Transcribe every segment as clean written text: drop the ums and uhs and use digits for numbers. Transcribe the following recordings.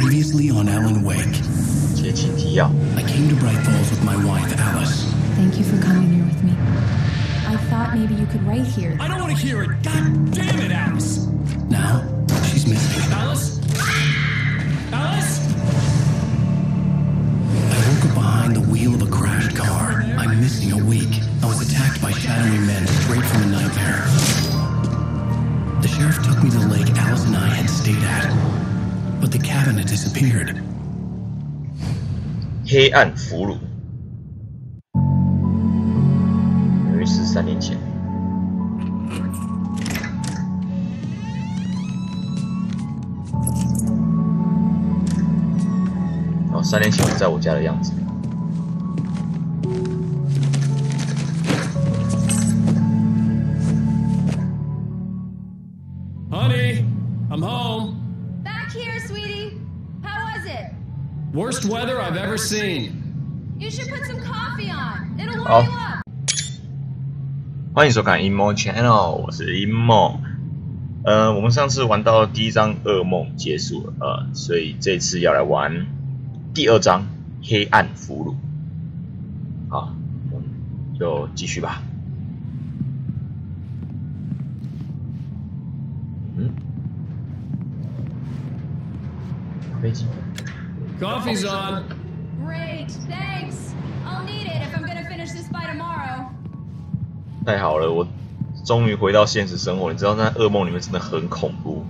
Previously on Alan Wake. 前情提要 I came to Bright Falls with my wife, Alice. Thank you for coming here with me. I thought maybe you could write here. I don't want to hear it. God damn it, Alice. Now, she's missing. Alice? Alice? I woke up behind the wheel of a crashed car. I'm missing a week. I was attacked by shadowy men straight from a nightmare. The sheriff took me to the lake Alice and I had stayed at. But the cabin had disappeared. 黑暗俘虏，因为是3年前。然后3年前我在我家的样子。Honey, I'm home. Back here, sweetie. How was it? Worst weather I've ever seen. You should put some coffee on. It'll warm you up. 欢迎收看 InMo Channel， 我是 InMo。我们上次玩到第1章噩梦结束了，所以这次要来玩第2章黑暗俘虏。好，我们就继续吧。飞机。 Coffee's on. Great, thanks. I'll need it if I'm gonna finish this by tomorrow. 太好了，我终于回到现实生活。你知道，在噩梦里面真的很恐怖。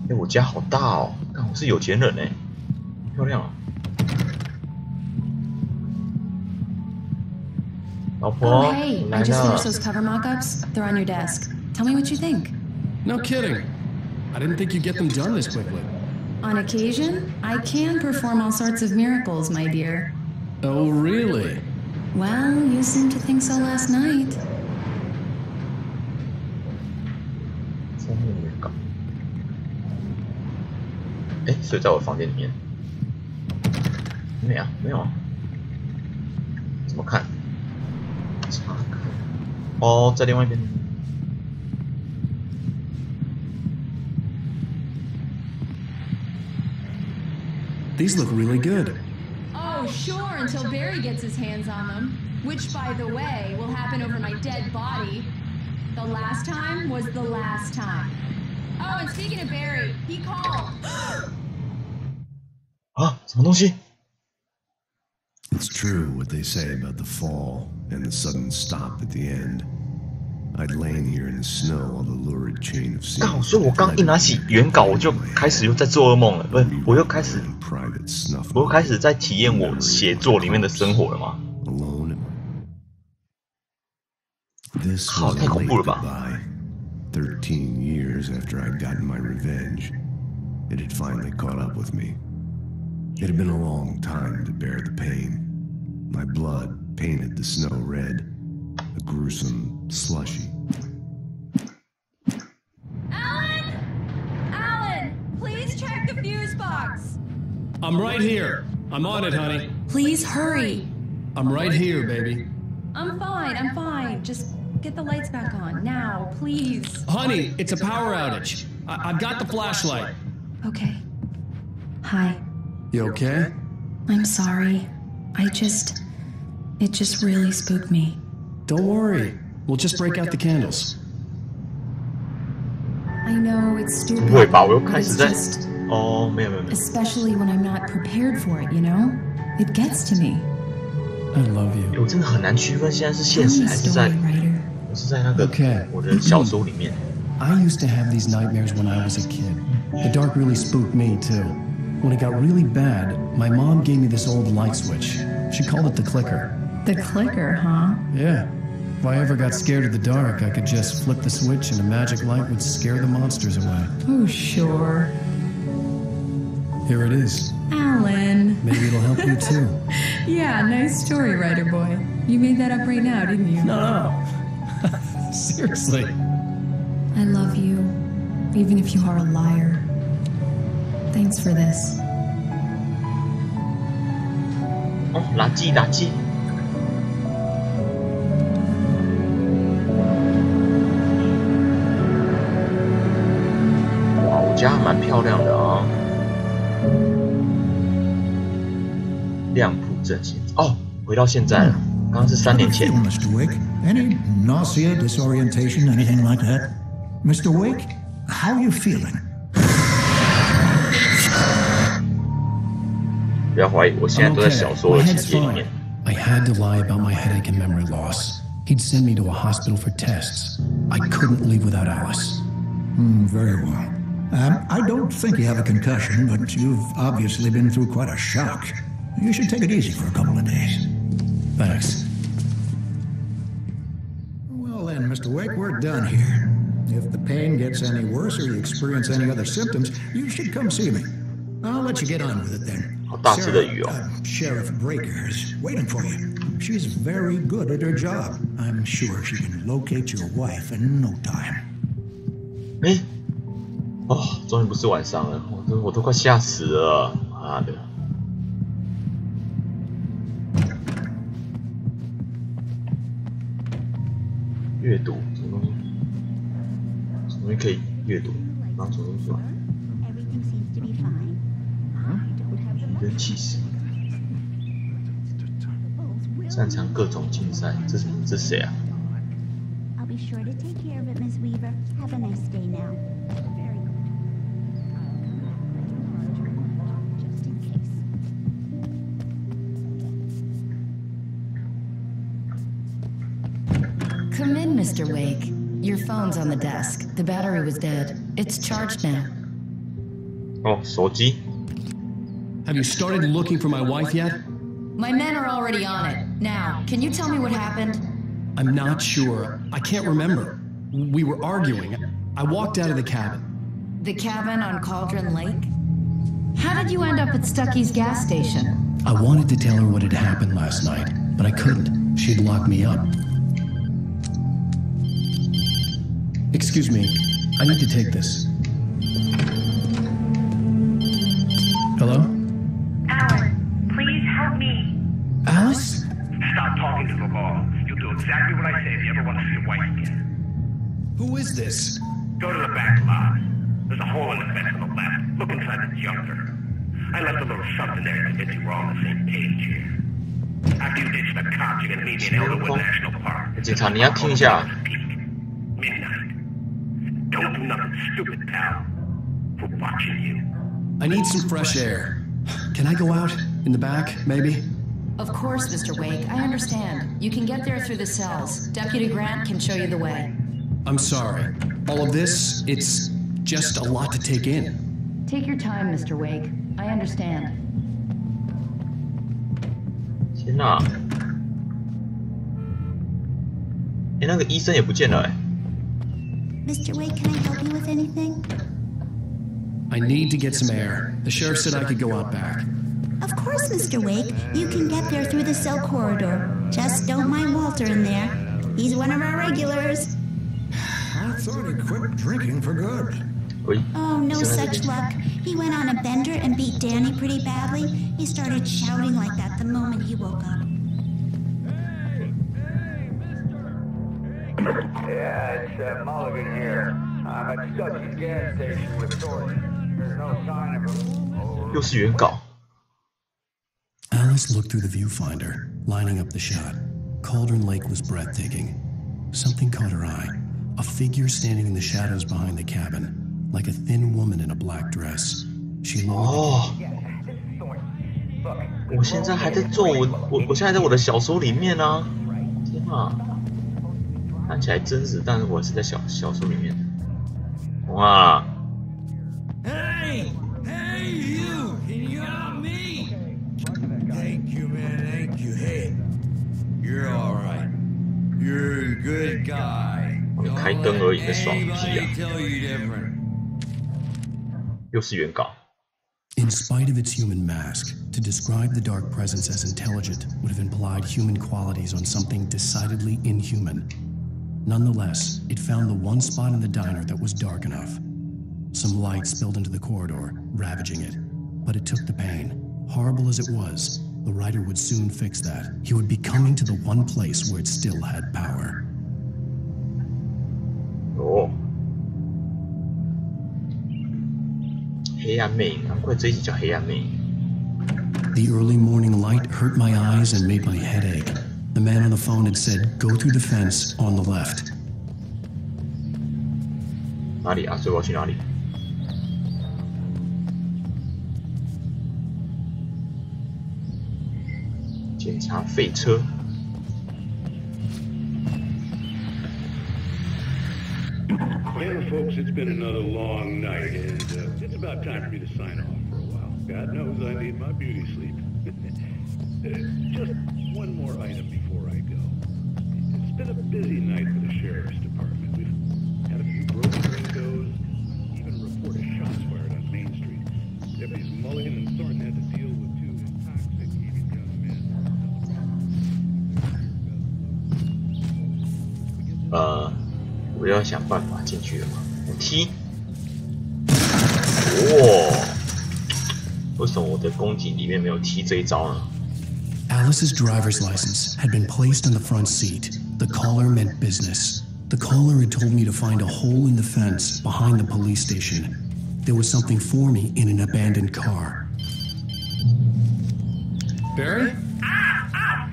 我家好大哦！看我是有钱人哎，漂亮啊！老婆， Oh, hey, I just finished those cover mock-ups. They're on your desk. Tell me what you think. No kidding. I didn't think you'd get them done this quickly. On occasion, I can perform all sorts of miracles, my dear. Oh, really? Well, you seemed to think so last night. 封面原稿。哎，所以在我房间里面。没有啊，没有啊。怎么看？查看。哦，在另外一边。 These look really good. Oh, sure, until Barry gets his hands on them. Which, by the way, will happen over my dead body. The last time was the last time. Oh, and speaking of Barry, he called. 啊，什么东西？ It's true what they say about the fall and the sudden stop at the end. I'd lain here in the snow on the lurid chain of scenes. 所以我刚一拿起原稿，我就开始又在做噩梦了。不是，我又开始在体验我写作里面的生活了吗？好，太恐怖了吧！ 13 years after I'd gotten my revenge, it had finally caught up with me. It had been a long time to bear the pain. My blood painted the snow red, a gruesome slushy. Alan! Alan! Please check the fuse box! I'm right here. I'm on it, honey. Please hurry! I'm right here, baby. I'm fine. Just get the lights back on, now, please. Honey, it's a power outage. I've got the flashlight. Okay. Hi. You okay? I'm sorry. It just really spooked me. Don't worry. We'll just break out the candles. I know it's stupid. 不会吧？我又开始 but 在 it's just, 哦，没有。 especially when I'm not prepared for it, you know? It gets to me. I love you. 我真的很难区分现在是 Tell 现实 me, 还是在 story writer. 我是在那个 Okay. 我的小说里面。 I used to have these nightmares when I was a kid. The dark really spooked me, too. When it got really bad, my mom gave me this old light switch. She called it the clicker. The clicker, huh? Yeah. If I ever got scared of the dark, I could just flip the switch and a magic light would scare the monsters away. Oh, sure. Here it is. Alan. Maybe it'll help you, too. Yeah, nice story, writer boy. You made that up right now, didn't you? No. Seriously. I love you, even if you are a liar. Thanks for this. 哦，垃圾。漂亮的啊、亮谱阵型哦，回到现在了，刚刚是3年前。 Mr. Wake, any nausea, disorientation, anything like that? Mr. Wake, how are you feeling? 不要怀疑，我现在都在小说的情节里面。 I had to lie about my headache and memory loss. He'd send me to a hospital for tests. I couldn't leave without Alice. Very well. I don't think you have a concussion, but you've obviously been through quite a shock. You should take it easy for a couple of days. Thanks. Well then, Mr. Wake, we're done here. If the pain gets any worse or you experience any other symptoms, you should come see me. I'll let you get on with it then. 好大只的鱼哦。 Sheriff Breaker is waiting for you. She's very good at her job. I'm sure she can locate your wife in no time. 哎，哦，终于不是晚上了，我都快吓死了，妈的！阅读什么东西？什么东西可以阅读？刚刚什么东西啊？人气死！擅长各种竞赛，这是谁啊？ I'll be sure to take care of it, Miss Weaver. Have a nice day now. Very good. Just in case. Come in, Mr. Wake. Your phone's on the desk. The battery was dead. It's charged now. 哦，手机。 Have you started looking for my wife yet? My men are already on it. Now, can you tell me what happened? I'm not sure. I can't remember. We were arguing. I walked out of the cabin. The cabin on Cauldron Lake? How did you end up at Stucky's gas station? I wanted to tell her what had happened last night, but I couldn't. She'd locked me up. Excuse me. I need to take this. Hello? Alan, please help me. Alice? Stop talking to the law. You'll do exactly what I say if you ever want to see your wife again. Who is this? Go to the back lot. There's a hole in the fence on the left. Look inside the junker. I left a little something there to convince you we're all on the same page here. After you ditch the cops, you're gonna meet me in Elderwood National Park. 警察，你要听一下。 Midnight. Don't do nothing stupid, pal. We're watching you. I need some fresh air. Can I go out? In the back, maybe? Of course, Mr. Wake. I understand. You can get there through the cells. Deputy Grant can show you the way. I'm sorry. All of this, it's just a lot to take in. Take your time, Mr. Wake. I understand. 天哪！哎，那个医生也不见了哎。 Mr. Wake, can I help you with anything? I need to get some air. The sheriff said I could go out back. Of course, Mr. Wake. You can get there through the cell corridor. Just don't mind Walter in there. He's one of our regulars. I thought he quit drinking for good. Oh, no such luck. He went on a bender and beat Danny pretty badly. He started shouting like that the moment he woke up. Yeah, it's Mulligan here. I'm at Stucky's gas station with Thornton. There's no sign of him. 又是原稿。 Alice looked through the viewfinder, lining up the shot. Cauldron Lake was breathtaking. Something caught her eye. A figure standing in the shadows behind the cabin, like a thin woman in a black dress. She lowered. 哦，我现在还在做我现在在我的小说里面呢、啊。天啊，看起来真实，但是我是在小说里面。哇！ Hey, you! Can you help me? Thank you, man. Thank you. Hey, You're all right. You're a good guy. 开灯而已，在爽屁啊！ Tell you different. 又是原稿。 In spite of its human mask, to describe the dark presence as intelligent would have implied human qualities on something decidedly inhuman. Nonetheless, it found the one spot in the diner that was dark enough. Some light spilled into the corridor, ravaging it. But it took the pain. Horrible as it was, the writer would soon fix that. He would be coming to the one place where it still had power. 哦，黑暗魅影，难怪这一集叫黑暗魅影。 The early morning light hurt my eyes and made my head ache. The man on the phone had said, "Go through the fence on the left." 哪里啊？所以我要去哪里？检查废车。 Well, folks, it's been another long night, and it's about time for me to sign off for a while. God knows I need my beauty sleep. Just one more item before I go. It's been a busy night for the sheriff's department. We've had a few broken windows, even a report of shots fired on Main Street. Deputies Mulligan and Thornton had to deal with two intoxicated young men. 我要想办法进去了嘛？踢！哇！为什么我的攻击里面没有踢这一招呢？ Alice's driver's license had been placed on the front seat. The collar meant business. The caller had told me to find a hole in the fence behind the police station. There was something for me in an abandoned car. Barry?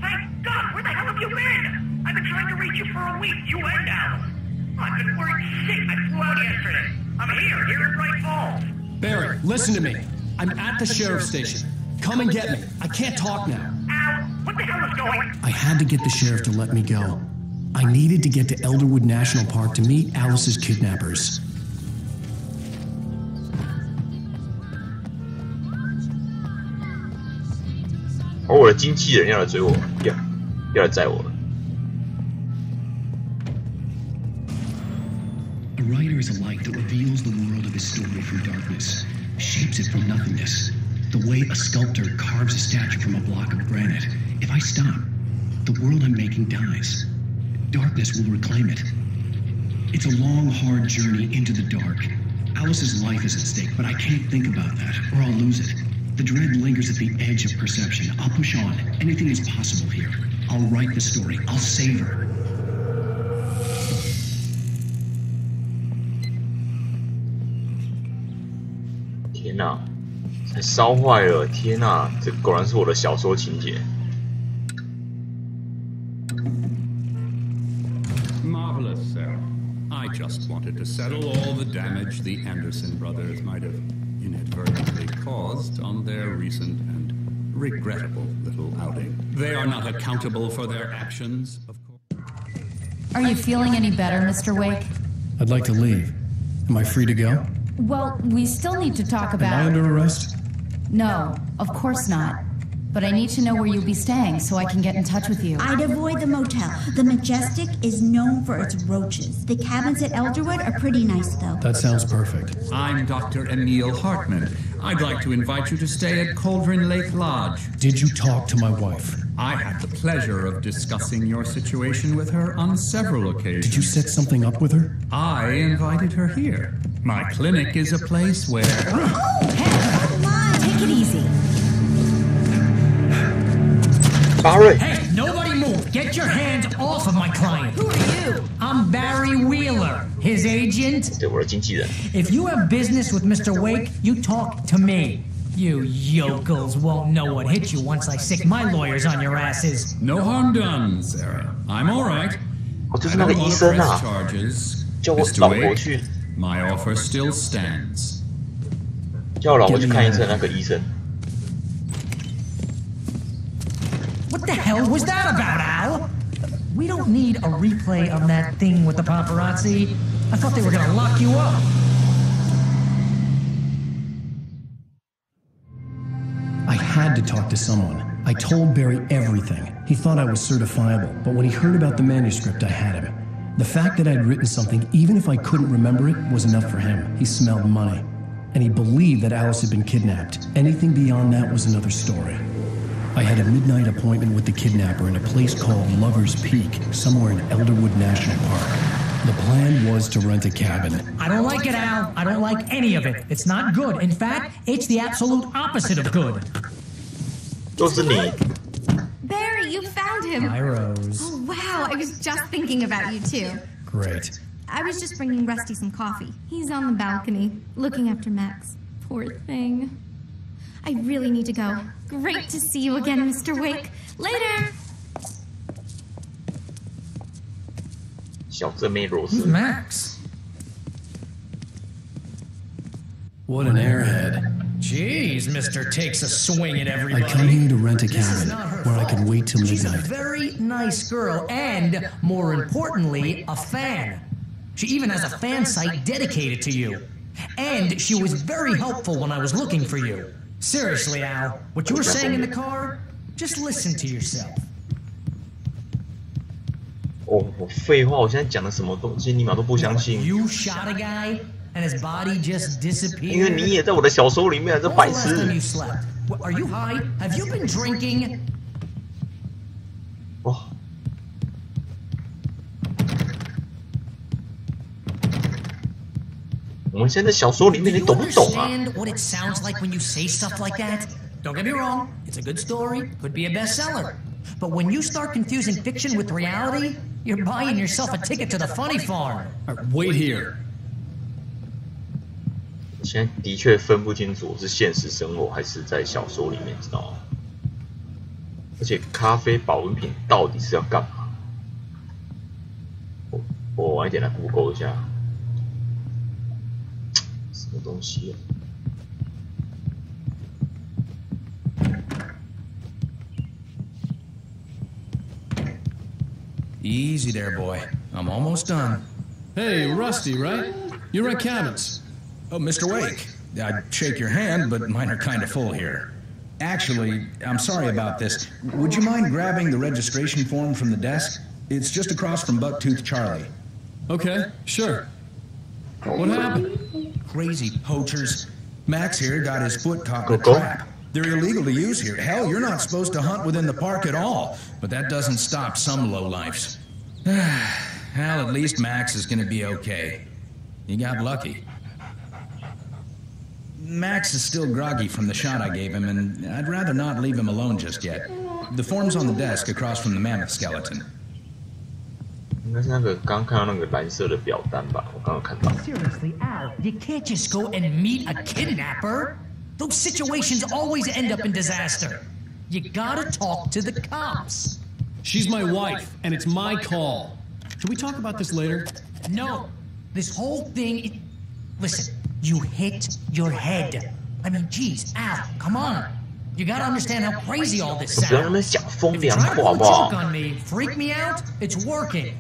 Thank God! Where the hell have you been? I've been trying to reach you for a week, you and Alice. I've been worried sick. I flew out yesterday. I'm here in Bright Falls. Barry, listen to me. I'm at the sheriff's station. Come and get me. I can't talk now. Al, what the hell is going on? I had to get the sheriff to let me go. I needed to get to Elderwood National Park to meet Alice's kidnappers. 我的经纪人要来追我，要来载我了。 A writer is a light that reveals the world of his story from darkness, shapes it from nothingness. The way a sculptor carves a statue from a block of granite. If I stop, the world I'm making dies. Darkness will reclaim it. It's a long, hard journey into the dark. Alice's life is at stake, but I can't think about that, or I'll lose it. The dread lingers at the edge of perception. I'll push on. Anything is possible here. I'll write the story. I'll save her. 天哪，才烧坏了！天哪，这果然是我的小说情节。 Marvelous, Sarah. I just wanted to settle all the damage the Anderson brothers might have inadvertently caused on their recent and regrettable little outing. They are not accountable for their actions, of course. Are you feeling any better, Mr. Wake? I'd like to leave. Am I free to go? Well, we still need to talk about... Am I under arrest? No, of course not. But I need to know where you'll be staying so I can get in touch with you. I'd avoid the motel. The Majestic is known for its roaches. The cabins at Elderwood are pretty nice, though. That sounds perfect. I'm Dr. Emil Hartman. I'd like to invite you to stay at Cauldron Lake Lodge. Did you talk to my wife? I had the pleasure of discussing your situation with her on several occasions. Did you set something up with her? I invited her here. My clinic is a place where... Oh, hey, come on, take it easy. Barry! Hey, nobody move! Get your hands off of my client! Who are you? I'm Barry Wheeler, his agent. 对，我的经纪人。 If you have business with Mr. Wake, you talk to me. You yokels won't know what hit you once I sick my lawyers on your asses. No harm done, Sarah. I'm all right. 哦，就是那个医生啊， 叫我老婆去， My offer still stands. 叫我老婆去看医生，那个医生。 What the hell was that about, Al? We don't need a replay of that thing with the paparazzi. I thought they were gonna lock you up. I had to talk to someone. I told Barry everything. He thought I was certifiable, but when he heard about the manuscript, I had him. The fact that I'd written something, even if I couldn't remember it, was enough for him. He smelled money. And he believed that Alice had been kidnapped. Anything beyond that was another story. I had a midnight appointment with the kidnapper in a place called Lover's Peak, somewhere in Elderwood National Park. The plan was to rent a cabin. I don't like it, Al. I don't like any of it. It's not good. In fact, it's the absolute opposite of good. 都是你。 Barry, you found him. Hi, Rose. Oh, wow. I was just thinking about you, too. Great. I was just bringing Rusty some coffee. He's on the balcony, looking after Max. Poor thing. I really need to go. Great to see you again, Mr. Wake. Later! 小正妹罗斯。 Max. What an airhead. Jeez, Mr. takes a swing at everybody. I come here to rent a cabin where I can wait till She's a midnight. very nice girl and, more importantly, a fan. She even has a fan site dedicated to you. And she was very helpful when I was looking for you. Seriously, Al, what you were saying in the car, just listen to yourself. 哦，我废话，我现在讲的什么东西，你们都不相信。 You shot a guy and his body just disappeared. 因为你也在我的小说里面，这白痴。 When was the last time you slept? Are you high? Have you been drinking? 哇！我们现在小说里面，你懂不懂啊 understand what it sounds like when you say stuff like that? Don't get me wrong, it's a good story, could be a bestseller. But when you start confusing fiction with reality, you're buying yourself a ticket to the funny farm. Wait here. 现在的确分不清楚是现实生活还是在小说里面，知道吗？而且咖啡保温瓶到底是要干嘛？我晚一点来 Google 一下，什么东西啊？ Easy there, boy. I'm almost done. Hey, Rusty, right? You rent cabins. Oh, Mr. Wake. I'd shake your hand, but mine are kind of full here. Actually, I'm sorry about this. Would you mind grabbing the registration form from the desk? It's just across from Bucktooth Charlie. Okay, sure. What happened? Crazy poachers. Max here got his foot caught in a trap. They're illegal to use here. Hell, you're not supposed to hunt within the park at all. But that doesn't stop some lowlifes. Well, at least Max is going to be okay. He got lucky. Max is still groggy from the shot I gave him, and I'd rather not leave him alone just yet. The form's on the desk across from the mammoth skeleton. 应该是那个刚看到那个蓝色的表单吧，我刚刚看到。 Seriously, Al, you can't just go and meet a kidnapper. Those situations always end up in disaster. You gotta talk to the cops. She's my wife, and it's my call. Can we talk about this later? No. This whole thing... Listen, you hit your head. I mean, geez, Al, come on. You gotta understand how crazy all this sounds. 不要那么讲风凉话，好不 If you try to 好 joke on me, freak me out, it's working.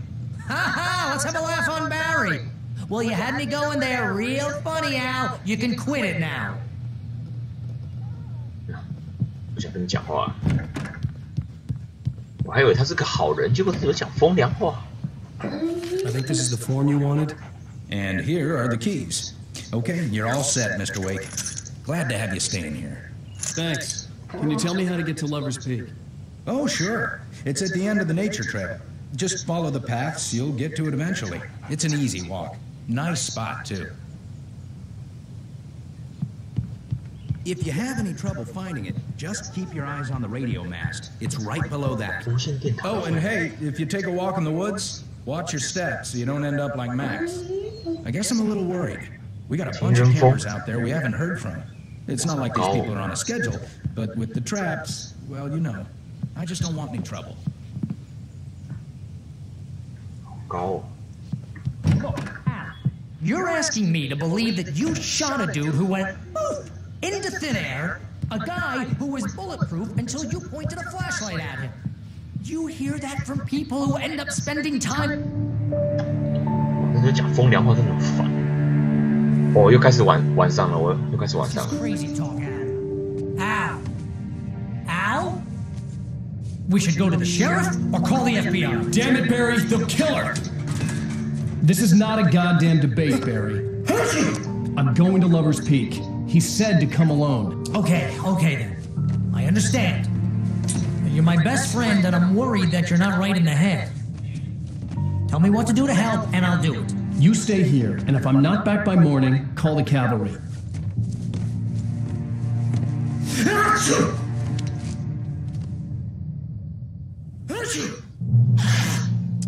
Ha ha, let's have a laugh on Barry. Well, you had me going there real funny, Al. You can quit it now. 不想跟你讲话，我还以为他是个好人，结果只有讲风凉话。 I think this is the form you wanted. And here are the keys. Okay, you're all set, Mr. Wake. Glad to have you staying here. Thanks. Can you tell me how to get to Lover's Peak? Oh, sure. It's at the end of the nature trail. Just follow the paths, you'll get to it eventually. It's an easy walk. Nice spot, too. If you have any trouble finding it, just keep your eyes on the radio mast. It's right below that. Oh, and hey, if you take a walk in the woods, watch your steps so you don't end up like Max. I guess I'm a little worried. We got a bunch of campers out there we haven't heard from. It's not like these people are on a schedule, but with the traps, well, you know, I just don't want any trouble. Go. Look, Al, you're asking me to believe that you shot a dude who went poof into thin air, a guy who was bulletproof until you pointed a flashlight at him. You hear that from people who end up spending time... 那就讲风凉话真的很烦。哦，又开始晚上了，我又开始晚上了。 Crazy talk, Al. Al? We should go to the sheriff or call the FBI. Damn it, Barry, they'll kill her! This is not a goddamn debate, Barry. I'm going to Lover's Peak. He said to come alone. Okay then. I understand. You're my best friend, and I'm worried that you're not right in the head. Tell me what to do to help, and I'll do it. You stay here, and if I'm not back by morning, call the cavalry.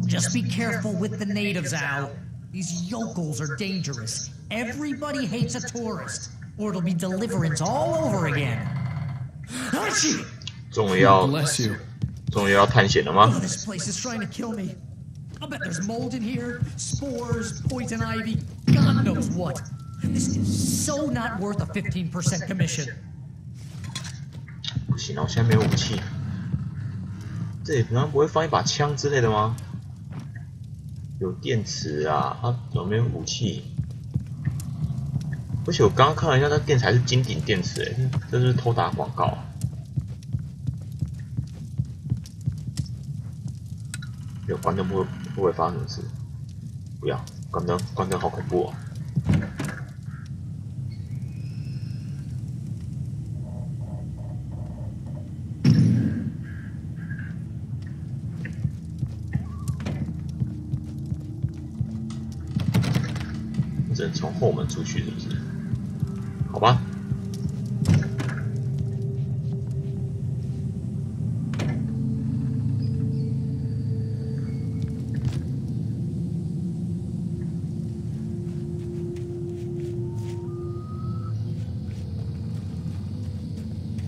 Just be careful with the natives, Al. These yokels are dangerous. Everybody hates a tourist. or it'll be deliverance all over again. 终于要探险了吗？ This place is trying to kill me. I'll bet there's mold in here, spores, poison ivy, God knows what. This is so not worth a 15% commission. 不行啊，我现在没有武器。这里难道不会放一把枪之类的吗？有电池啊，怎么没有武器？而且我刚刚看了一下，那电池还是金顶电池，这是偷打广告。有关灯会不会发生什么事？不要，关灯，关灯好恐怖哦！只能从后门出去，是不是？好吧。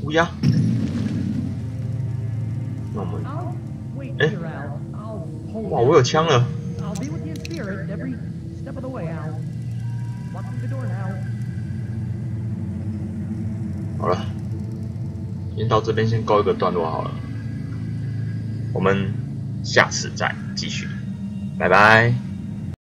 乌鸦。那我们，哇，我有枪了。好了，先到这边先告一个段落好了，我们下次再继续，拜拜。